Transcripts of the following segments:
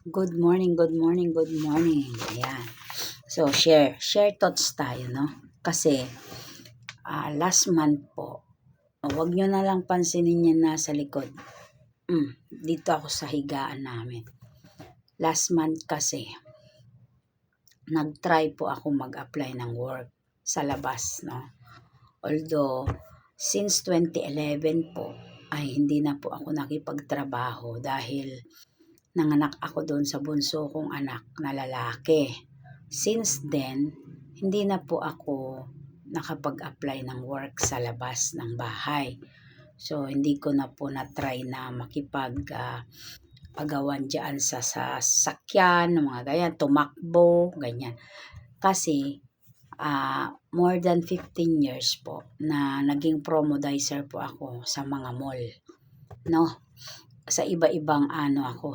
Good morning, good morning, good morning. Ayan. So, share thoughts tayo, no? Kasi, last month po, wag nyo na lang pansinin yan nasa likod. Dito ako sa higaan namin. Last month kasi, nag-try po ako mag-apply ng work sa labas, no? Although, since 2011 po, ay hindi na po ako nakipagtrabaho dahil nanganak ako doon sa bunso kong anak na lalaki. Since then, hindi na po ako nakapag-apply ng work sa labas ng bahay. So, hindi ko na po na-try na pagawan dyan sa sakyan, mga ganyan, tumakbo, ganyan. Kasi, more than 15 years po na naging promodizer po ako sa mga mall. No? Sa iba-ibang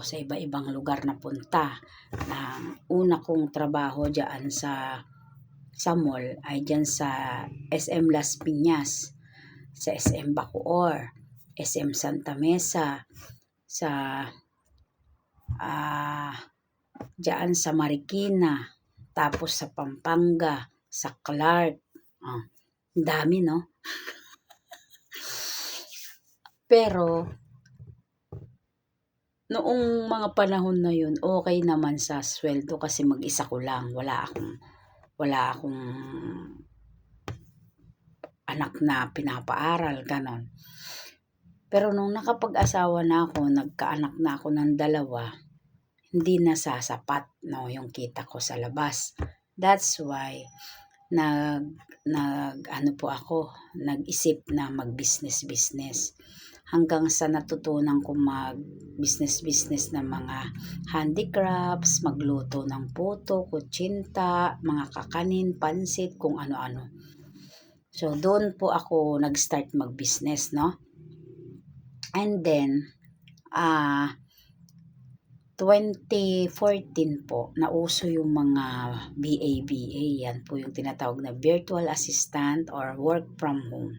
sa iba-ibang lugar na punta. Na una kong trabaho diyan sa mall ay diyan sa SM Las Piñas, sa SM Bacoor, SM Santa Mesa, sa diyan sa Marikina, tapos sa Pampanga, sa Clark. Dami, no? Pero noong mga panahon na yun, okay naman sa sweldo kasi mag-isa ko lang. Wala akong anak na pinapaaral, ganon. Pero nung nakapag-asawa na ako, nagkaanak na ako ng 2, hindi na sasapat, no, yung kita ko sa labas. That's why, nag-isip na mag-business. Hanggang sa natutunan ko mag-business ng mga handicrafts, magluto ng puto, kutsinta, mga kakanin, pansit, kung ano-ano. So, doon po ako nag-start mag-business, no? And then, 2014 po, nauso yung mga BABA. Yan po yung tinatawag na Virtual Assistant or Work from Home.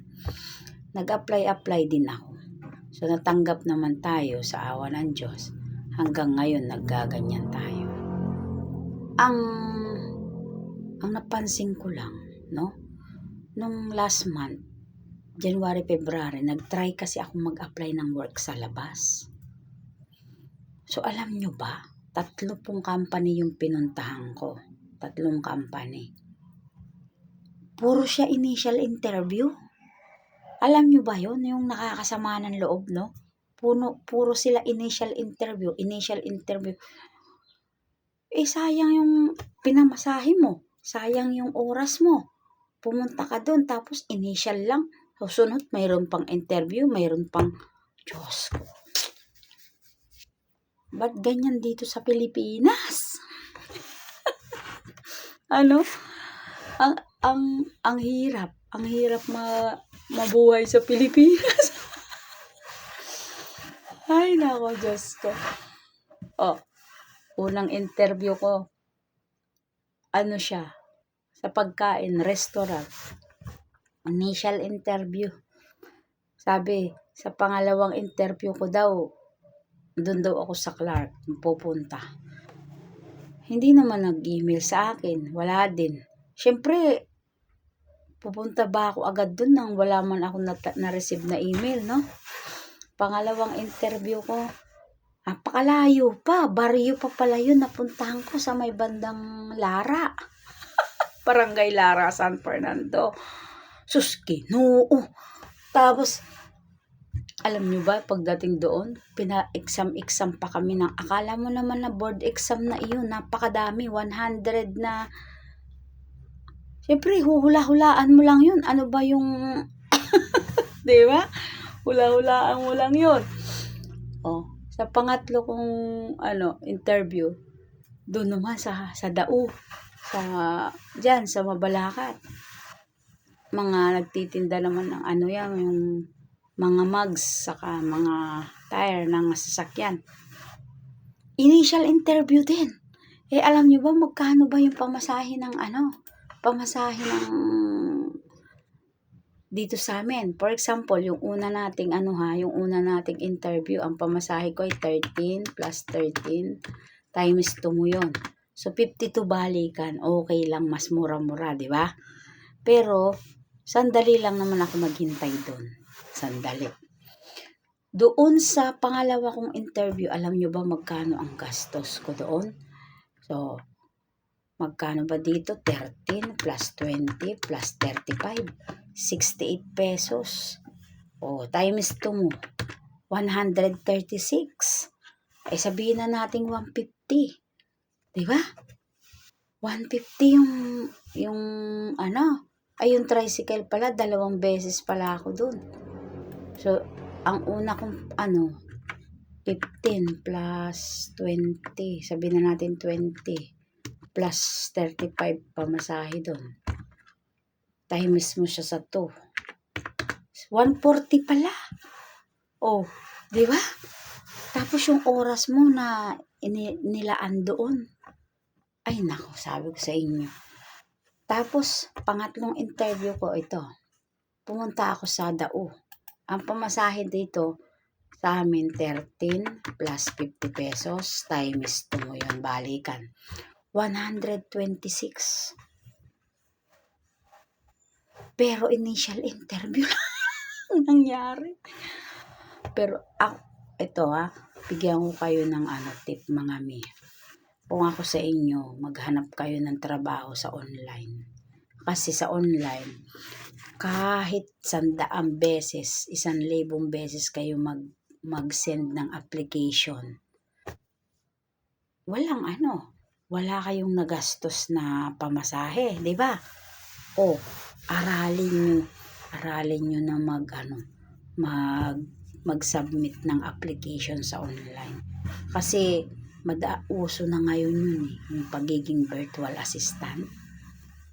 Nag-apply din ako. So, natanggap naman tayo sa awa ng Diyos. Hanggang ngayon, naggaganyan tayo. Ang napansin ko lang, no? Nung last month, January, February, nag-try kasi ako mag-apply ng work sa labas. So, alam nyo ba? 3 pong company yung pinuntahan ko. 3 company. Puro siya initial interview. Alam nyo ba yun? Yung nakakasama ng loob, no? Puro sila initial interview. Sayang yung pinamasahe mo. Sayang yung oras mo. Pumunta ka doon, tapos initial lang. Susunod, mayroon pang interview, mayroon pang... Diyos ko. Ba't ganyan dito sa Pilipinas? Ang hirap. Ang hirap mabuhay sa Pilipinas. Ay, nako, Diyos ko. Unang interview ko, siya, sa pagkain, restaurant. Initial interview. Sabi, sa pangalawang interview ko daw, doon daw ako sa Clark, pupunta. Hindi naman nag-email sa akin. Wala din. Siyempre, pupunta ba ako agad doon nang wala man ako na-receive na email, no? Pangalawang interview ko, napakalayo pa. Barrio pa pala yun. Napuntahan ko sa may bandang Lara. Barangay Lara, San Fernando. Suski, no. Tapos, alam nyo ba, pagdating doon, pina-exam pa kami ng, akala mo naman na board exam na iyon, napakadami, 100 na, siyempre, huhula-hulaan mo lang yun, ano ba yung, di ba? Hula-hulaan mo lang yun. Sa pangatlo kong, interview, doon naman sa Dao, dyan, sa Mabalacat, mga nagtitinda naman ng yung mga mugs, saka mga tire ng sasakyan. Initial interview din. Alam nyo ba magkano ba yung pamasahe ng dito sa amin? For example, yung una nating interview, ang pamasahe ko ay 13 plus 13, times 2 mo yun. So, 52 balikan, okay lang, mas mura-mura, di ba? Pero, sandali lang naman ako maghintay doon. Sandali. Doon sa pangalawa kong interview, alam nyo ba magkano ang gastos ko doon? So, magkano ba dito? 13 plus 20 plus 35. 68 pesos. O, times 2 mo. 136. Ay, sabihin na natin 150. Diba? 150 yung ano, ay yung tricycle pala, 2 beses pala ako dun. So, ang una kong 15 plus 20, sabihin na natin 20 plus 35 pamasahe dun. Times mo siya sa 2. 140 pala. Oh, di ba? Tapos yung oras mo na nilaan doon. Ay nako, sabi ko sa inyo. Tapos, pangatlong interview ko ito. Pumunta ako sa Dao. Ang pamasahe dito sa amin 13 plus 50 pesos times 2 mo yun, balikan. 126. Pero initial interview lang nangyari. Pero ito bigyan ko kayo ng tip mga mi. Kung ako sa inyo, maghanap kayo ng trabaho sa online. Kasi sa online, kahit 100 beses, 1,000 beses kayo mag-send ng application. Wala kayong nagastos na pamasahe, di ba? O, aralin nyo na mag-submit ng application sa online. Kasi uso na ngayon yun yung pagiging virtual assistant.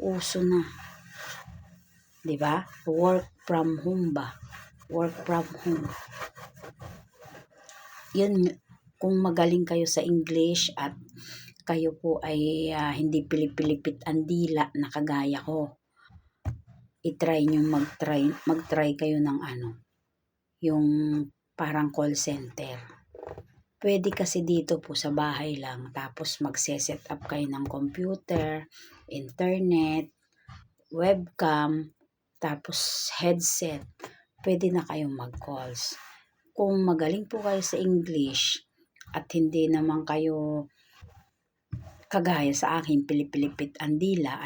Uso na. 'Di ba? Work from home ba? Work from home. Yun, kung magaling kayo sa English at kayo po ay hindi pilipilipit ang dila na kagaya ko. I-try nyo mag-try kayo ng yung parang call center. Pwede kasi dito po sa bahay lang, tapos magse-set up kayo ng computer, internet, webcam, tapos headset. Pwede na kayong mag-calls. Kung magaling po kayo sa English at hindi naman kayo kagaya sa akin, pilipilipit ang dila,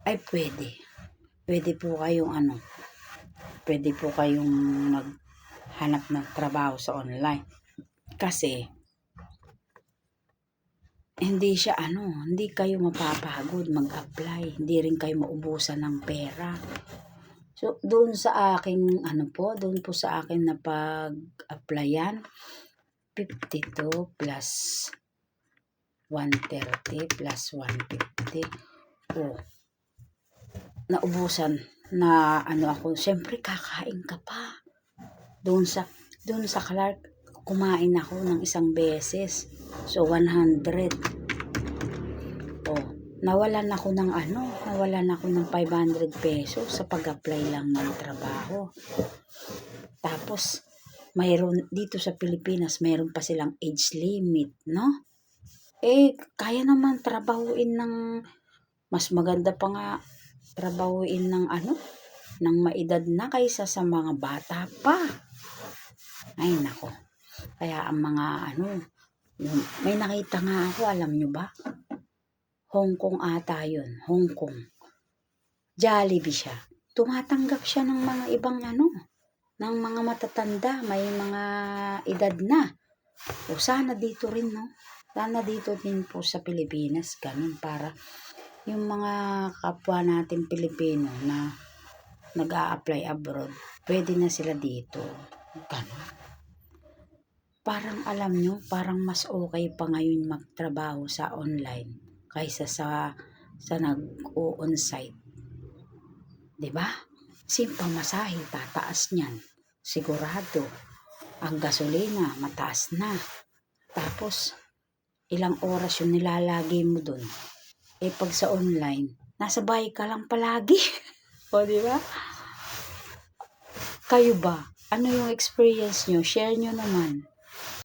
ay pwede. Pwede po kayong pwede po kayong maghanap ng trabaho sa online. Kasi hindi kayo mapapagod mag-apply, hindi rin kayo maubusan ng pera. So, doon sa akin, doon po sa akin na pag-applyan, 52 plus 130 plus 150. Naubusan na ako. Siyempre, kakain ka pa. Doon sa Clark, kumain ako ng 1 beses. So, 100. Nawalan ako ng 500 pesos sa pag-apply lang ng trabaho. Tapos, mayroon dito sa Pilipinas, mayroon pa silang age limit, no? Kaya naman trabahuin ng, mas maganda pa nga, trabahuin ng ng maedad na kaysa sa mga bata pa. Ay, nako. Kaya ang mga may nakita nga ako, alam nyo ba? Hong Kong ata yun. Hong Kong. Jollibee siya. Tumatanggap siya ng mga ibang ng mga matatanda. May mga edad na. O sana dito rin, no? Sana dito din po sa Pilipinas. Ganun para yung mga kapwa natin Pilipino na nag-a-apply abroad, pwede na sila dito. Ganun. Parang alam nyo, parang mas okay pa ngayon magtrabaho sa online kaysa sa nag-o-onsite. 'Di ba? Simpang masahe, tataas niyan. Sigurado. Ang gasolina, mataas na. Tapos, ilang oras yung nilalagay mo dun. Pag sa online, nasa bahay ka lang palagi. O, di ba? Kayo ba? Ano yung experience nyo? Share nyo naman.